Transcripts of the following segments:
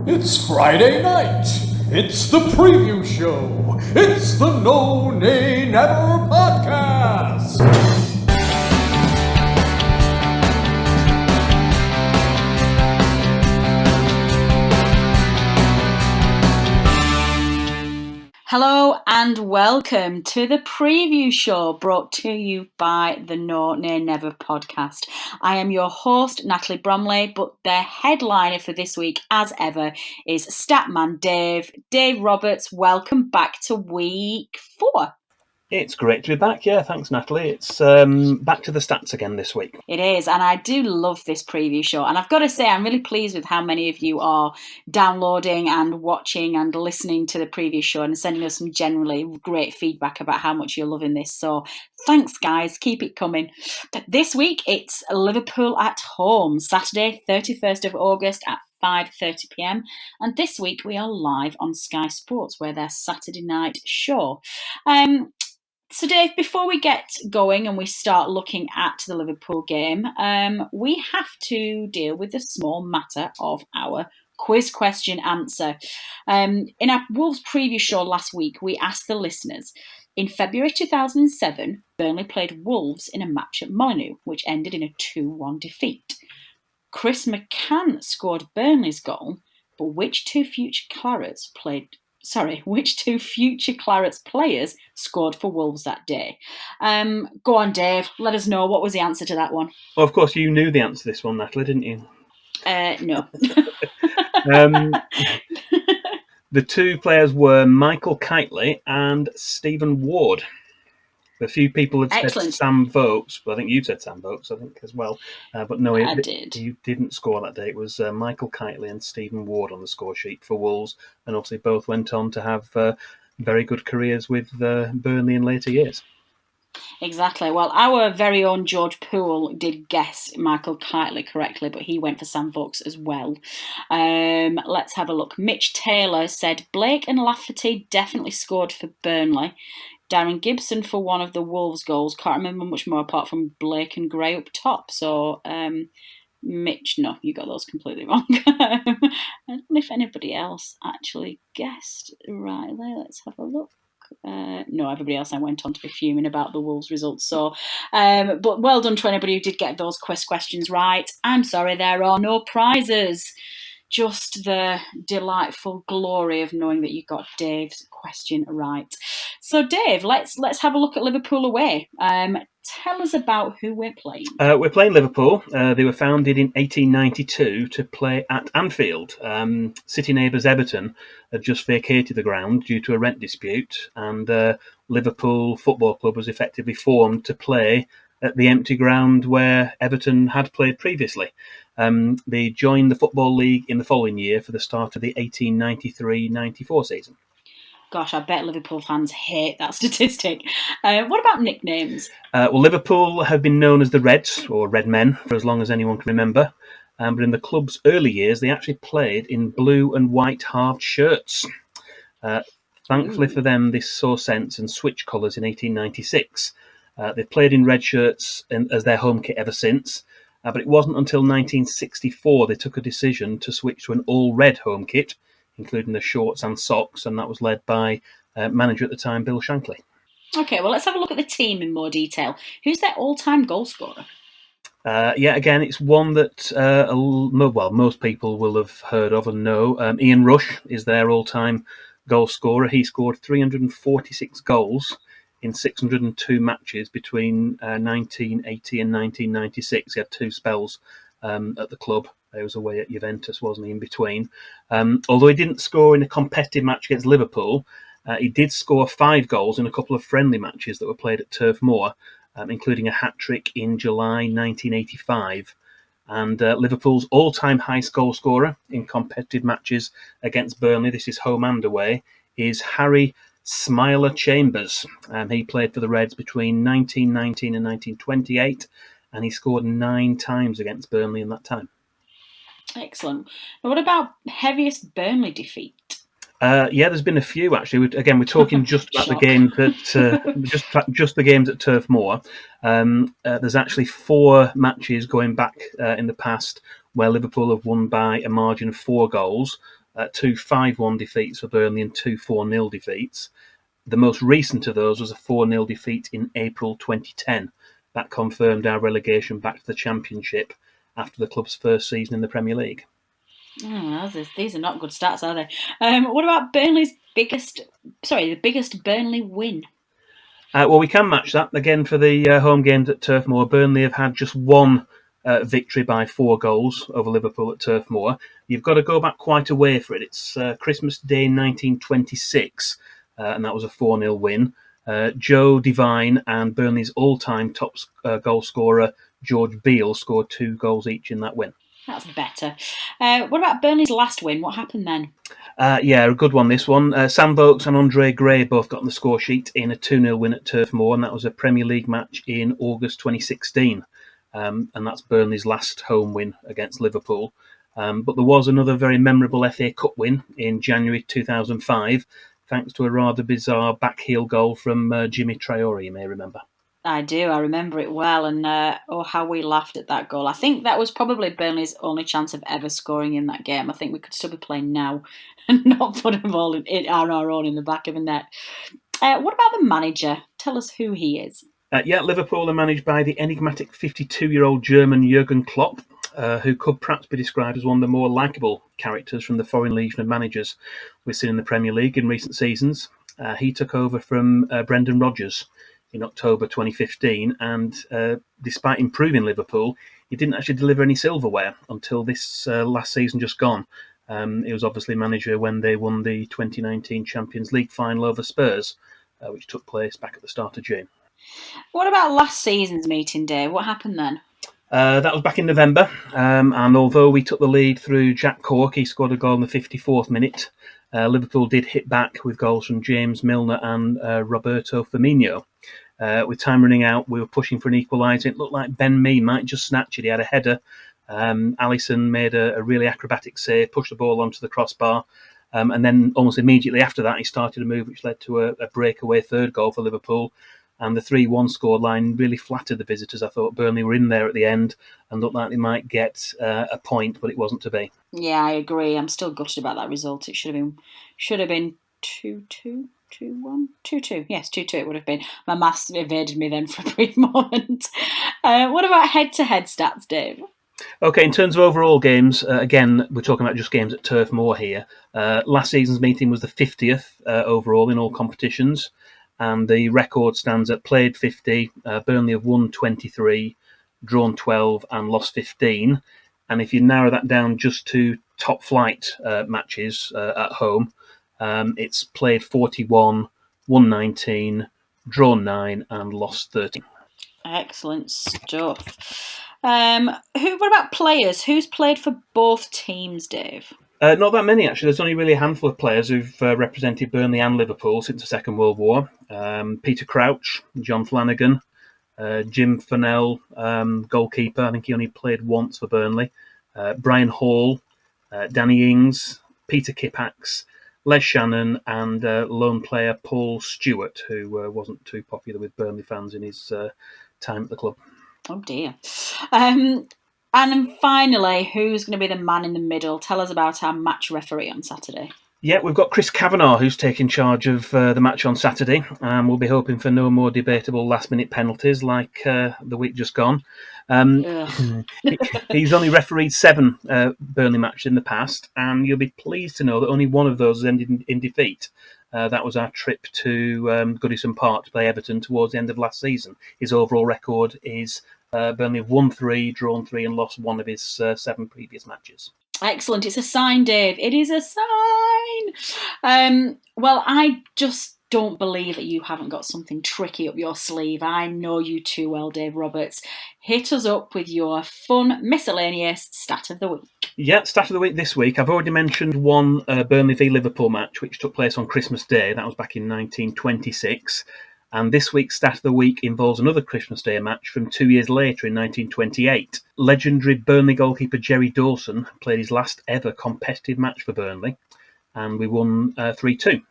It's Friday night. It's the preview show. It's the No Nay Never podcast. Hello and welcome to the preview show brought to you by the No Nay Never podcast. I am your host, Natalie Bromley, but the headliner for this week, as ever, is Statman Dave. Dave Roberts, welcome back to week 4. It's great to be back. Yeah, thanks, Natalie. It's back to the stats again this week. It is, and I do love this preview show. And I've got to say, I'm really pleased with how many of you are downloading and watching and listening to the preview show and sending us some generally great feedback about how much you're loving this. So thanks, guys. Keep it coming. This week, it's Liverpool at home, Saturday, 31st of August at 5:30pm. And this week, we are live on Sky Sports, where their Saturday night show. So, Dave, before we get going and we start looking at the Liverpool game, we have to deal with the small matter of our quiz question answer. In our Wolves preview show last week, we asked the listeners, in February 2007, Burnley played Wolves in a match at Molineux, which ended in a 2-1 defeat. Chris McCann scored Burnley's goal, but which two future Clarets players scored for Wolves that day? Go on, Dave. Let us know. What was the answer to that one? Well, of course, you knew the answer to this one, Natalie, didn't you? No. The two players were Michael Kitely and Stephen Ward. A few people have said Sam Vokes, but I think you said Sam Vokes, as well. But no, you didn't score that day. It was Michael Kitely and Stephen Ward on the score sheet for Wolves, and obviously both went on to have very good careers with Burnley in later years. Exactly. Well, our very own George Poole did guess Michael Kitely correctly, but he went for Sam Vokes as well. Let's have a look. Mitch Taylor said Blake and Lafferty definitely scored for Burnley. Darren Gibson for one of the Wolves goals. Can't remember much more apart from Blake and Gray up top. So, Mitch, no, you got those completely wrong. I don't know if anybody else actually guessed rightly. Let's have a look. No, everybody else I went on to be fuming about the Wolves results. So, but well done to anybody who did get those quiz questions right. I'm sorry, there are no prizes. Just the delightful glory of knowing that you got Dave's question right. So, Dave, let's have a look at Liverpool away. Tell us about who we're playing. We're playing Liverpool. They were founded in 1892 to play at Anfield. City neighbours Everton had just vacated the ground due to a rent dispute, and Liverpool Football Club was effectively formed to play at the empty ground where Everton had played previously. They joined the Football League in the following year for the start of the 1893-94 season. Gosh, I bet Liverpool fans hate that statistic. What about nicknames? Well, Liverpool have been known as the Reds, or Red Men, for as long as anyone can remember. But in the club's early years, they actually played in blue and white halved shirts. Thankfully for them, this saw sense and switched colours in 1896. They've played in red shirts as their home kit ever since. But it wasn't until 1964 they took a decision to switch to an all-red home kit, including the shorts and socks, and that was led by manager at the time, Bill Shankly. Okay, well, let's have a look at the team in more detail. Who's their all-time goal scorer? Again, it's one that most people will have heard of and know. Ian Rush is their all-time goal scorer. He scored 346 goals in 602 matches between 1980 and 1996. He had two spells at the club. He was away at Juventus, wasn't he, in between? Although he didn't score in a competitive match against Liverpool, he did score 5 goals in a couple of friendly matches that were played at Turf Moor, including a hat-trick in July 1985. And Liverpool's all-time highest goal scorer in competitive matches against Burnley, this is home and away, is Harry Smiler Chambers. He played for the Reds between 1919 and 1928, and he scored 9 times against Burnley in that time. Excellent. Now, what about heaviest Burnley defeat? There's been a few actually. We're talking just about the games at just the games at Turf Moor. There's actually 4 matches going back in the past where Liverpool have won by a margin of 4 goals. two 5-1 defeats for Burnley and two 4-0 defeats. The most recent of those was a 4-0 defeat in April 2010. That confirmed our relegation back to the Championship after the club's first season in the Premier League. These are not good stats, are they? What about the biggest Burnley win? Well, we can match that. Again, for the home games at Turf Moor, Burnley have had just one victory by 4 goals over Liverpool at Turf Moor. You've got to go back quite a way for it. It's Christmas Day 1926, and that was a 4-0 win. Joe Devine and Burnley's all-time top goal scorer, George Beale, scored 2 goals each in that win. That's better. What about Burnley's last win? What happened then? A good one, this one. Sam Vokes and Andre Gray both got on the score sheet in a 2-0 win at Turf Moor, and that was a Premier League match in August 2016. And that's Burnley's last home win against Liverpool. But there was another very memorable FA Cup win in January 2005, thanks to a rather bizarre backheel goal from Jimmy Traore, you may remember. I do. I remember it well, and how we laughed at that goal. I think that was probably Burnley's only chance of ever scoring in that game. I think we could still be playing now and not put a ball on our own in the back of the net. What about the manager? Tell us who he is. Liverpool are managed by the enigmatic 52-year-old German Jurgen Klopp, who could perhaps be described as one of the more likeable characters from the foreign legion of managers we've seen in the Premier League in recent seasons. He took over from Brendan Rodgers in October 2015, and despite improving Liverpool, he didn't actually deliver any silverware until this last season just gone. He was obviously manager when they won the 2019 Champions League final over Spurs, which took place back at the start of June. What about last season's meeting, Dave? What happened then? That was back in November, and although we took the lead through Jack Cork, he scored a goal in the 54th minute. Liverpool did hit back with goals from James Milner and Roberto Firmino. With time running out, we were pushing for an equaliser. It looked like Ben Mee might just snatch it. He had a header. Alisson made a really acrobatic save, pushed the ball onto the crossbar, and then almost immediately after that, he started a move which led to a breakaway third goal for Liverpool. And the 3-1 scoreline really flattered the visitors. I thought Burnley were in there at the end and looked like they might get a point, but it wasn't to be. Yeah, I agree. I'm still gutted about that result. It should have been 2-2. 2-1? 2-2. Yes, 2-2 it would have been. My maths evaded me then for a brief moment. What about head-to-head stats, Dave? Okay, in terms of overall games, again, we're talking about just games at Turf Moor here. Last season's meeting was the 50th overall in all competitions, and the record stands at played 50, Burnley have won 23, drawn 12 and lost 15. And if you narrow that down just to top flight matches at home, it's played 41, won 19, drawn 9 and lost 13. Excellent stuff. What about players? Who's played for both teams, Dave? Not that many, actually. There's only really a handful of players who've represented Burnley and Liverpool since the Second World War. Peter Crouch, John Flanagan, Jim Fennell, goalkeeper. I think he only played once for Burnley. Brian Hall, Danny Ings, Peter Kipax, Les Shannon, and lone player Paul Stewart, who wasn't too popular with Burnley fans in his time at the club. Oh dear. And then finally, who's going to be the man in the middle? Tell us about our match referee on Saturday. Yeah, we've got Chris Kavanagh, who's taking charge of the match on Saturday, and we'll be hoping for no more debatable last-minute penalties like the week just gone. He's only refereed 7 Burnley matches in the past, and you'll be pleased to know that only one of those has ended in defeat. That was our trip to Goodison Park to play Everton towards the end of last season. His overall record is Burnley have won 3, drawn 3 and lost 1 of his 7 previous matches. Excellent. It's a sign, Dave. It is a sign. Well, I just don't believe that you haven't got something tricky up your sleeve. I know you too well, Dave Roberts. Hit us up with your fun, miscellaneous stat of the week. Yeah, stat of the week this week. I've already mentioned one Burnley v Liverpool match, which took place on Christmas Day. That was back in 1926. And this week's stat of the week involves another Christmas Day match from 2 years later in 1928. Legendary Burnley goalkeeper Jerry Dawson played his last ever competitive match for Burnley, and we won 3-2.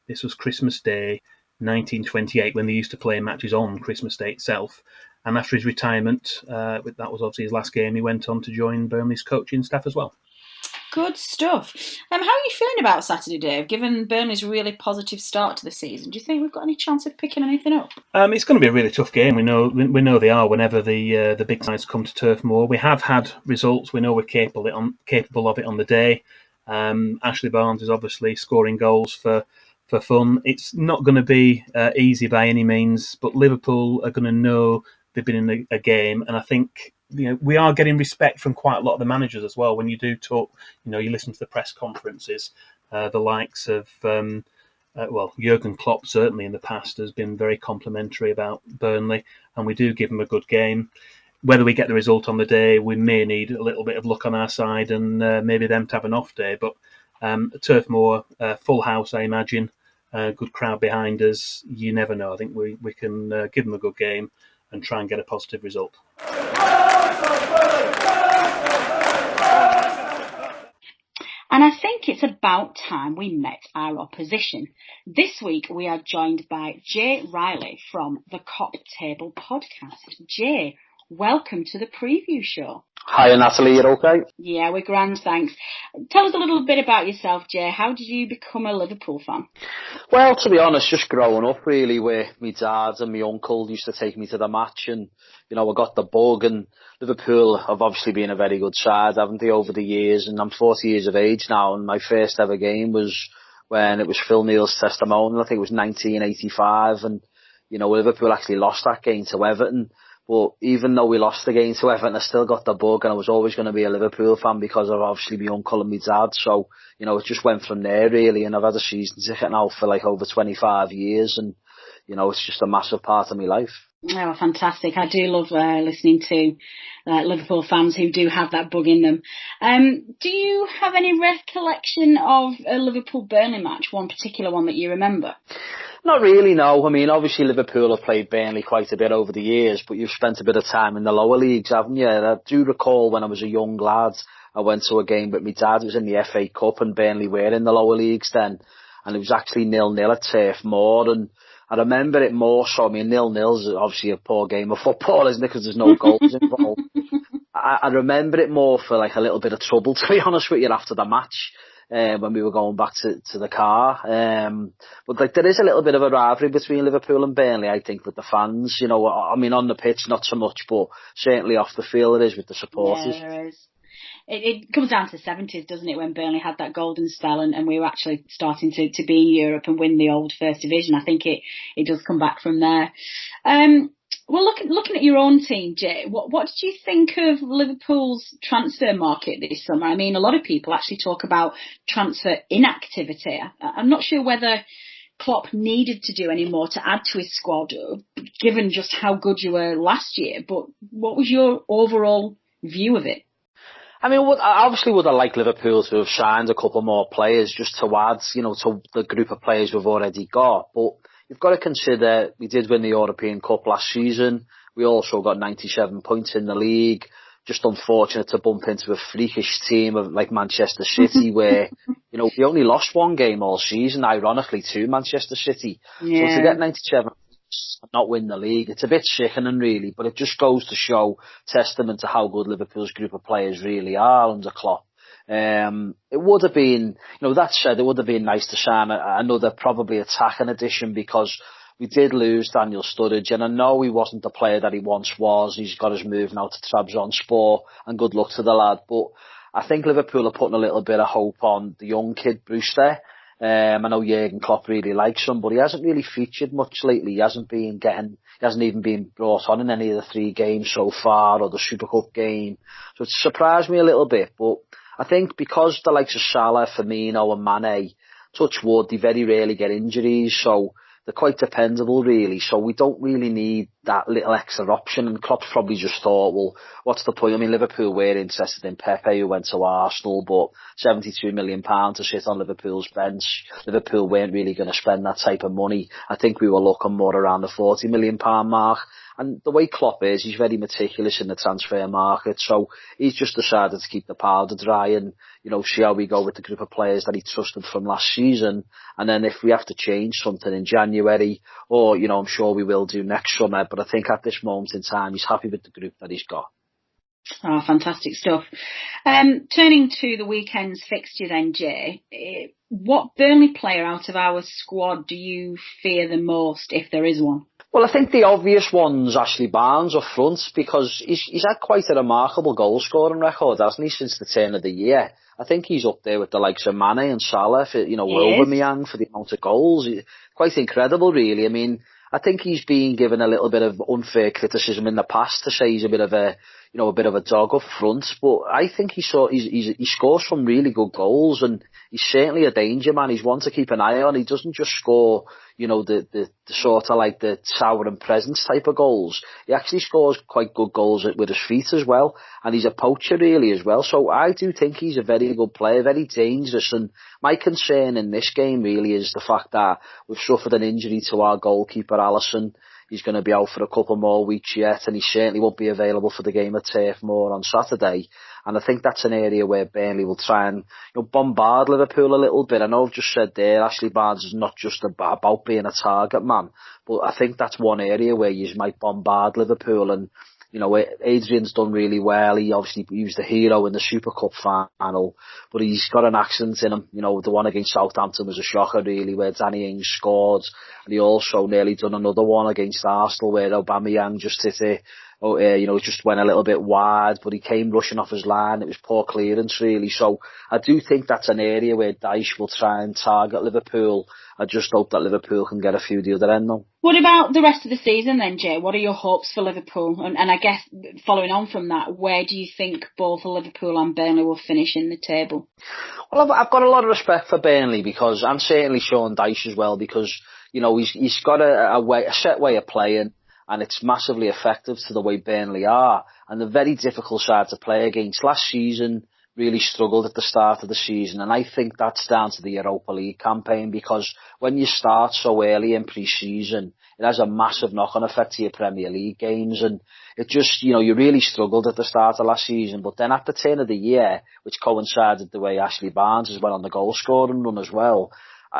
This was Christmas Day 1928, when they used to play matches on Christmas Day itself. And after his retirement, that was obviously his last game, he went on to join Burnley's coaching staff as well. Good stuff. How are you feeling about Saturday, Dave? Given Burnley's really positive start to the season, do you think we've got any chance of picking anything up? It's going to be a really tough game. We know they are whenever the big sides come to Turf Moor. We have had results. We know we're capable of it on the day. Ashley Barnes is obviously scoring goals for fun. It's not going to be easy by any means, but Liverpool are going to know they've been in a game, and I think we are getting respect from quite a lot of the managers as well. When you do talk, you listen to the press conferences, the likes of Jurgen Klopp certainly in the past has been very complimentary about Burnley, and we do give them a good game. Whether we get the result on the day, we may need a little bit of luck on our side and maybe them to have an off day. But Turf Moor, full house, I imagine, good crowd behind us. You never know. I think we can give them a good game and try and get a positive result. And I think it's about time we met our opposition. This week we are joined by Jay Riley from the Kop Table podcast. Jay, welcome to the preview show. Hi, Natalie, you okay? Yeah, we're grand, thanks. Tell us a little bit about yourself, Jay. How did you become a Liverpool fan? Well, to be honest, just growing up really, where my dad and my uncle used to take me to the match, and I got the bug. And Liverpool have obviously been a very good side, haven't they, over the years? And I'm 40 years of age now, and my first ever game was when it was Phil Neal's testimonial. I think it was 1985, and Liverpool actually lost that game to Everton. But even though we lost the game to Everton, I still got the bug, and I was always going to be a Liverpool fan because of obviously my uncle and my dad. So, it just went from there really, and I've had a season ticket now for like over 25 years, and, it's just a massive part of my life. Oh, fantastic. I do love listening to Liverpool fans who do have that bug in them. Do you have any recollection of a Liverpool-Burnley match, one particular one that you remember? Not really, no. I mean, obviously Liverpool have played Burnley quite a bit over the years, but you've spent a bit of time in the lower leagues, haven't you? I do recall when I was a young lad, I went to a game with my dad. It was in the FA Cup, and Burnley were in the lower leagues then, and it was actually 0-0 at Turf Moor, and I remember it more so. I mean, 0-0 is obviously a poor game of football, isn't it? Because there's no goals involved. I remember it more for like a little bit of trouble, to be honest with you, after the match. When we were going back to the car. But like there is a little bit of a rivalry between Liverpool and Burnley, I think, with the fans. I mean, on the pitch, not so much, but certainly off the field it is with the supporters. Yeah, there is. It comes down to the 70s, doesn't it, when Burnley had that golden spell and we were actually starting to be in Europe and win the old First Division. I think it does come back from there. Well, looking at your own team, Jay, what did you think of Liverpool's transfer market this summer? I mean, a lot of people actually talk about transfer inactivity. I'm not sure whether Klopp needed to do any more to add to his squad, given just how good you were last year. But what was your overall view of it? I mean, I obviously would have liked Liverpool to have signed a couple more players just to add, to the group of players we've already got. But you've got to consider we did win the European Cup last season. We also got 97 points in the league. Just unfortunate to bump into a freakish team of like Manchester City where, we only lost one game all season, ironically, to Manchester City. Yeah. So to get 97 and not win the league, it's a bit sickening really, but it just goes to show testament to how good Liverpool's group of players really are under Klopp. It would have been, that said, it would have been nice to sign another probably attacking addition because we did lose Daniel Sturridge, and I know he wasn't the player that he once was. He's got his move now to Trabzonspor, and good luck to the lad. But I think Liverpool are putting a little bit of hope on the young kid, Brewster. I know Jurgen Klopp really likes him, but he hasn't really featured much lately. He hasn't even been brought on in any of the 3 games so far, or the Super Cup game. So it surprised me a little bit, but I think because the likes of Salah, Firmino and Mane, touch wood, they very rarely get injuries, so they're quite dependable really, so we don't really need that little extra option, and Klopp's probably just thought, well, what's the point? I mean, Liverpool were interested in Pepe, who went to Arsenal, but £72 million to sit on Liverpool's bench. Liverpool weren't really going to spend that type of money. I think we were looking more around the £40 million mark. And the way Klopp is, he's very meticulous in the transfer market, so he's just decided to keep the powder dry and, see how we go with the group of players that he trusted from last season. And then if we have to change something in January, or, I'm sure we will do next summer, but I think at this moment in time, he's happy with the group that he's got. Oh, fantastic stuff. Turning to the weekend's fixture then, Jay, what Burnley player out of our squad do you fear the most, if there is one? Well, I think the obvious one's Ashley Barnes up front, because he's had quite a remarkable goal-scoring record, hasn't he, since the turn of the year. I think he's up there with the likes of Mane and Salah, for, Aubameyang for the amount of goals. Quite incredible, really. I mean, I think he's been given a little bit of unfair criticism in the past to say he's a bit of a dog up front, but I think he scores some really good goals, and he's certainly a danger man. He's one to keep an eye on. He doesn't just score, the sort of like the sour and presence type of goals. He actually scores quite good goals with his feet as well, and he's a poacher really as well. So I do think he's a very good player, very dangerous, and my concern in this game really is the fact that we've suffered an injury to our goalkeeper, Alisson. He's going to be out for a couple more weeks yet, and he certainly won't be available for the game at Turf Moor on Saturday. And I think that's an area where Burnley will try and bombard Liverpool a little bit. I know I've just said there, Ashley Barnes is not just about being a target man, but I think that's one area where you might bombard Liverpool. And Adrian's done really well. He was the hero in the Super Cup final, but he's got an accent in him. The one against Southampton was a shocker really, where Danny Ings scored, and he also nearly done another one against Arsenal where Aubameyang just hit it. Just went a little bit wide, but he came rushing off his line. It was poor clearance really. So I do think that's an area where Dyche will try and target Liverpool. I just hope that Liverpool can get a few the other end though. What about the rest of the season then, Jay? What are your hopes for Liverpool? And I guess following on from that, where do you think both Liverpool and Burnley will finish in the table? Well, I've got a lot of respect for Burnley, because, and certainly Sean Dyche as well, because, he's got a set way of playing, and it's massively effective to the way Burnley are, and a very difficult side to play against. Last season really struggled at the start of the season, and I think that's down to the Europa League campaign, because when you start so early in pre-season, it has a massive knock-on effect to your Premier League games, and it just, you really struggled at the start of last season, but then at the turn of the year, which coincided the way Ashley Barnes has went on the goal-scoring run as well,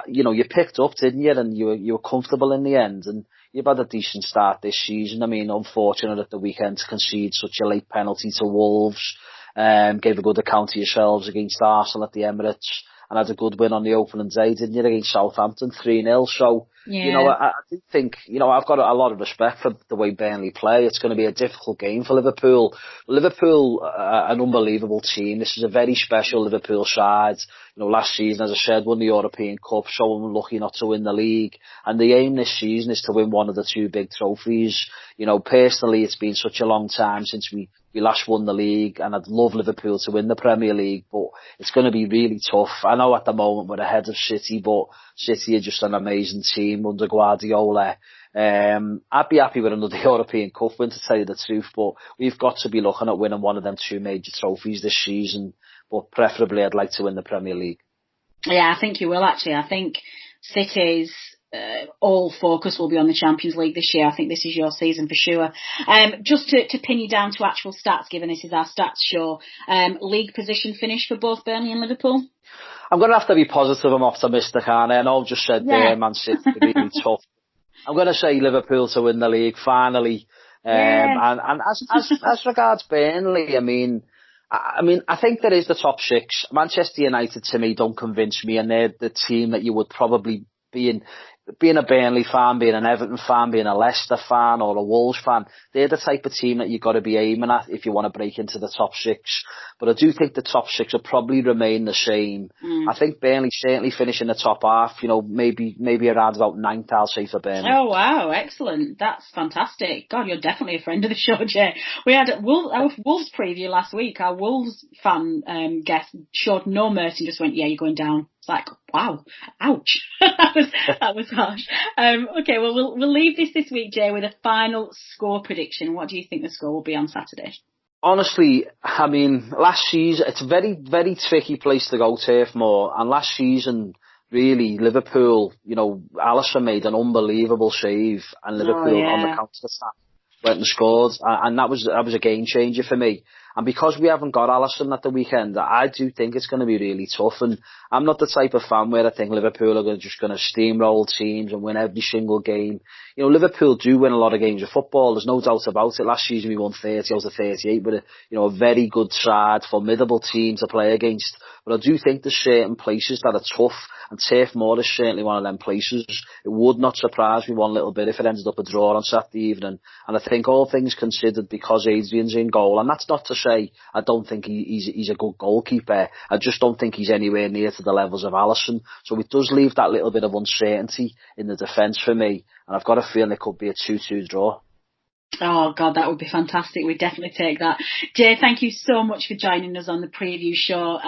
you picked up, didn't you, and you were comfortable in the end, and you've had a decent start this season. I mean, unfortunate at the weekend to concede such a late penalty to Wolves. Gave a good account to yourselves against Arsenal at the Emirates, and had a good win on the opening day, didn't you, against Southampton, 3-0. So, yeah. I do think, I've got a lot of respect for the way Burnley play. It's going to be a difficult game for Liverpool. Liverpool, an unbelievable team. This is a very special Liverpool side. Last season, as I said, won the European Cup, so unlucky not to win the league. And the aim this season is to win one of the two big trophies. Personally, it's been such a long time since we last won the league, and I'd love Liverpool to win the Premier League, but it's going to be really tough. I know at the moment we're ahead of City, but City are just an amazing team under Guardiola. I'd be happy with another European Cup win, to tell you the truth, but we've got to be looking at winning one of them two major trophies this season, but preferably I'd like to win the Premier League. Yeah, I think you will actually. I think City's all focus will be on the Champions League this year. I think this is your season for sure. Just to pin you down to actual stats, given this is our stats show, league position finish for both Burnley and Liverpool? I'm going to have to be positive and optimistic, aren't I? I know I've just said there, Man City to be really tough. I'm going to say Liverpool to win the league finally. And as regards Burnley, I mean, I think there is the top six. Manchester United, to me, don't convince me, and they're the team that you would probably being a Burnley fan, being an Everton fan, being a Leicester fan or a Wolves fan, they're the type of team that you've got to be aiming at if you want to break into the top six. But I do think the top six will probably remain the same. I think Burnley certainly finish in the top half, maybe around about ninth, I'll say, for Burnley. Oh, wow, excellent. That's fantastic. God, you're definitely a friend of the show, Jay. We had our Wolves preview last week. Our Wolves fan guest showed no mercy and just went, yeah, you're going down. It's like, wow, ouch. that was harsh. Okay, well, we'll leave this week, Jay, with a final score prediction. What do you think the score will be on Saturday? Honestly, I mean, last season, it's a very, very tricky place to go, Turf Moor. And last season, really, Liverpool, Alisson made an unbelievable save, and Liverpool on the counter-attack went and scored, and that was a game changer for me. And because we haven't got Alisson at the weekend, I do think it's going to be really tough. And I'm not the type of fan where I think Liverpool are just going to steamroll teams and win every single game. You know, Liverpool do win a lot of games of football. There's no doubt about it. Last season we won 30 out of 38 with a very good side, formidable team to play against. But I do think there's certain places that are tough, and Turf Moor is certainly one of them places. It would not surprise me one little bit if it ended up a draw on Saturday evening. And I think all things considered, because Adrian's in goal, and that's not to say I don't think he's a good goalkeeper. I just don't think he's anywhere near to the levels of Alisson. So it does leave that little bit of uncertainty in the defence for me. And I've got a feeling it could be a 2-2 draw. Oh, God, that would be fantastic. We'd definitely take that. Jay, thank you so much for joining us on the preview show.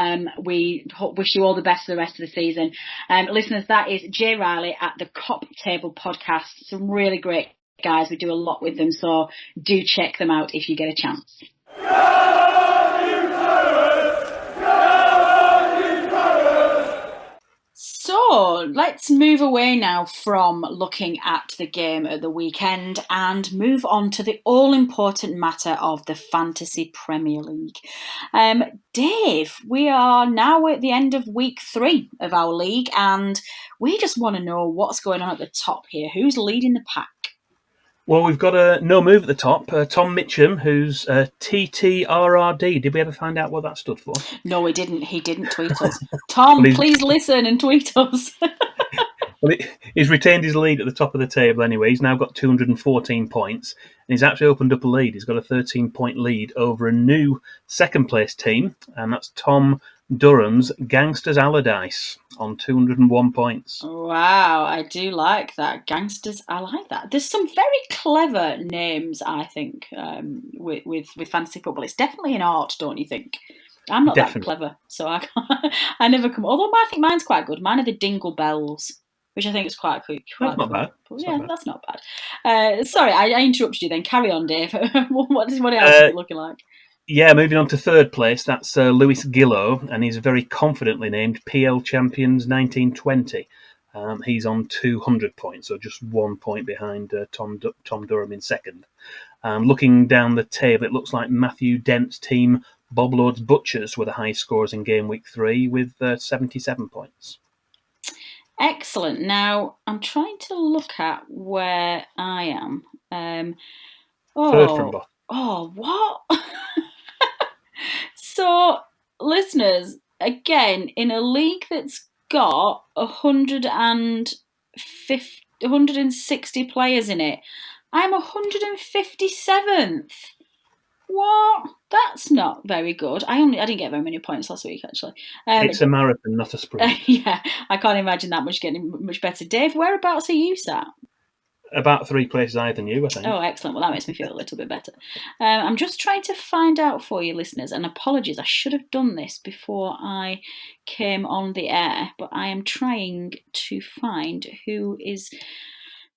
We wish you all the best for the rest of the season. Listeners, that is Jay Riley at the Kop Table podcast. Some really great guys. We do a lot with them, so do check them out if you get a chance. So let's move away now from looking at the game at the weekend and move on to the all-important matter of the Fantasy Premier League. Dave, we are now at the end of week 3 of our league, and we just want to know what's going on at the top here. Who's leading the pack? Well, we've got a no move at the top. Tom Mitchum, who's TTRRD. Did we ever find out what that stood for? No, he didn't. He didn't tweet us. Tom, please listen and tweet us. Well, he's retained his lead at the top of the table anyway. He's now got 214 points, and he's actually opened up a lead. He's got a 13-point lead over a new second-place team, and that's Tom Durham's Gangsters Allardyce on 201 points. Wow, I do like that. Gangsters, I like that. There's some very clever names, I think, with fantasy football. It's definitely an art, don't you think? I'm not that clever, so I never come. Although I think mine's quite good. Mine are the Dingle Bells, which I think is quite cool. That's not bad. That's not bad. Sorry, I interrupted you then. Carry on, Dave. What else is it looking like? Yeah, moving on to third place, that's Lewis Gillow, and he's very confidently named PL Champions 1920. He's on 200 points, so just 1 point behind Tom Durham in second. Looking down the table, it looks like Matthew Dent's team, Bob Lord's Butchers, were the high scorers in game week 3 with 77 points. Excellent. Now, I'm trying to look at where I am. Third from bottom. Oh, what? So, listeners, again, in a league that's got 160 players in it, I'm 157th. What? That's not very good. I didn't get very many points last week, actually. It's a marathon, not a sprint. Yeah, I can't imagine that getting much better. Dave, whereabouts are you sat? About 3 places higher than you, I think. Oh, excellent. Well, that makes me feel a little bit better. I'm just trying to find out for you, listeners, and apologies, I should have done this before I came on the air, but I am trying to find who is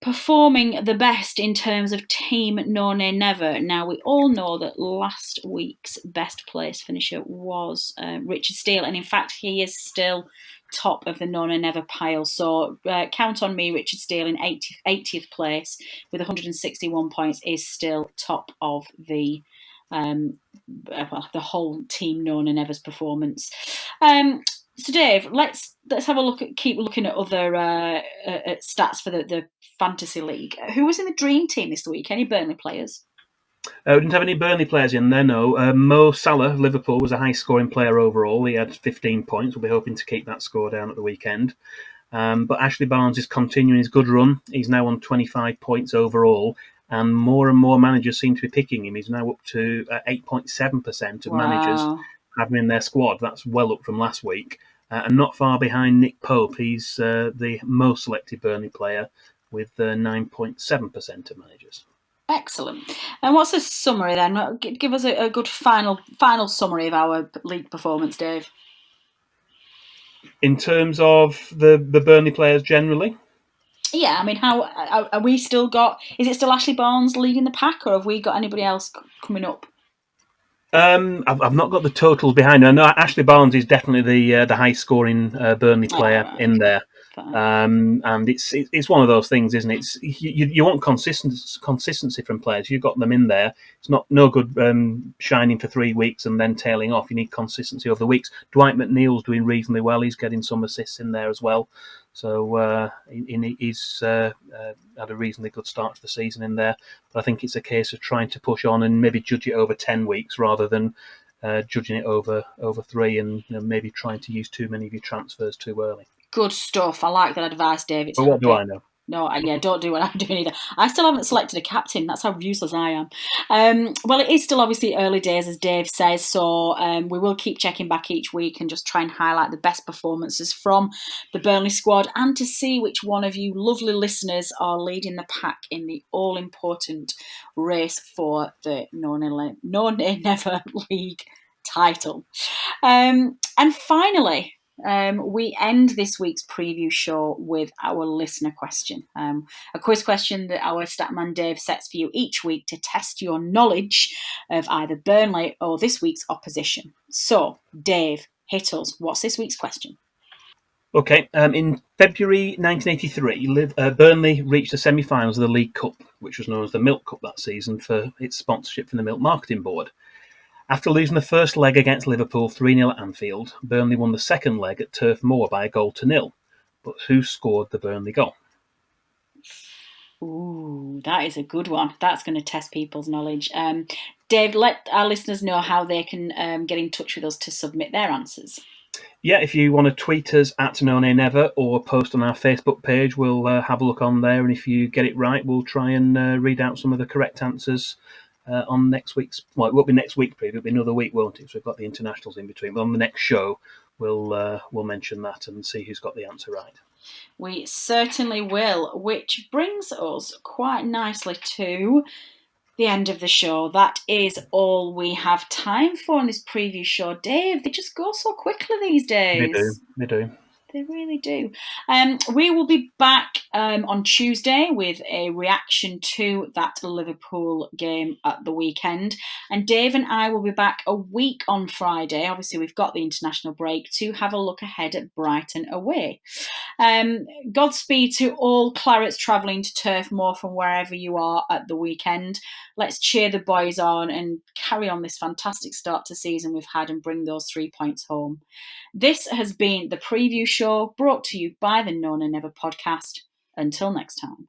performing the best in terms of team No Nay Never. Now, we all know that last week's best place finisher was Richard Steele, and in fact, he is still top of the No Nay Never pile. So count on me, Richard Steele in 80th place with 161 points is still top of the whole team No Nay Never's performance. So Dave, let's have a look at keep looking at other at stats for the fantasy league. Who was in the dream team this week? Any Burnley players? We didn't have any Burnley players in there, no. Mo Salah, Liverpool, was a high-scoring player overall. He had 15 points. We'll be hoping to keep that score down at the weekend. But Ashley Barnes is continuing his good run. He's now on 25 points overall, and more managers seem to be picking him. He's now up to 8.7% of managers have him in their squad. That's well up from last week. And not far behind Nick Pope. He's the most selected Burnley player with 9.7% of managers. Excellent. And what's a summary then? Give us a good final summary of our league performance, Dave. In terms of the Burnley players generally? Yeah, I mean, how are we still got? Is it still Ashley Barnes leading the pack, or have we got anybody else coming up? I've not got the totals behind her. No, Ashley Barnes is definitely the high-scoring Burnley player in there. And it's one of those things, isn't it? You want consistency from players. You've got them in there. It's no good shining for 3 weeks and then tailing off. You need consistency over the weeks. Dwight McNeil's doing reasonably well. He's getting some assists in there as well. So he's had a reasonably good start to the season in there. But I think it's a case of trying to push on and maybe judge it over 10 weeks rather than judging it over 3 and maybe trying to use too many of your transfers too early. Good stuff. I like that advice, David. But what do I know? No, don't do what I'm doing either. I still haven't selected a captain. That's how useless I am. Well, it is still obviously early days, as Dave says, so we will keep checking back each week and just try and highlight the best performances from the Burnley squad and to see which one of you lovely listeners are leading the pack in the all-important race for the No Nay Never League title. And finally, we end this week's preview show with our listener question, a quiz question that our statman Dave sets for you each week to test your knowledge of either Burnley or this week's opposition. So, Dave, hit us. What's this week's question? Okay, in February 1983, Burnley reached the semi-finals of the League Cup, which was known as the Milk Cup that season for its sponsorship from the Milk Marketing Board. After losing the first leg against Liverpool 3-0 at Anfield, Burnley won the second leg at Turf Moor by 1-0. But who scored the Burnley goal? Ooh, that is a good one. That's going to test people's knowledge. Dave, let our listeners know how they can get in touch with us to submit their answers. Yeah, if you want to tweet us at No Nay Never or post on our Facebook page, we'll have a look on there. And if you get it right, we'll try and read out some of the correct answers on next week's. Well, it won't be next week, it'll be another week, won't it? So we've got the internationals in between. But on the next show, we'll mention that and see who's got the answer right. We certainly will, which brings us quite nicely to the end of the show. That is all we have time for in this preview show. Dave, they just go so quickly these days. They do. They really do. We will be back on Tuesday with a reaction to that Liverpool game at the weekend. And Dave and I will be back a week on Friday. Obviously, we've got the international break to have a look ahead at Brighton away. Godspeed to all Clarets travelling to Turf Moor from wherever you are at the weekend. Let's cheer the boys on and carry on this fantastic start to season we've had and bring those 3 points home. This has been the preview show brought to you by the No Nay Never podcast. Until next time.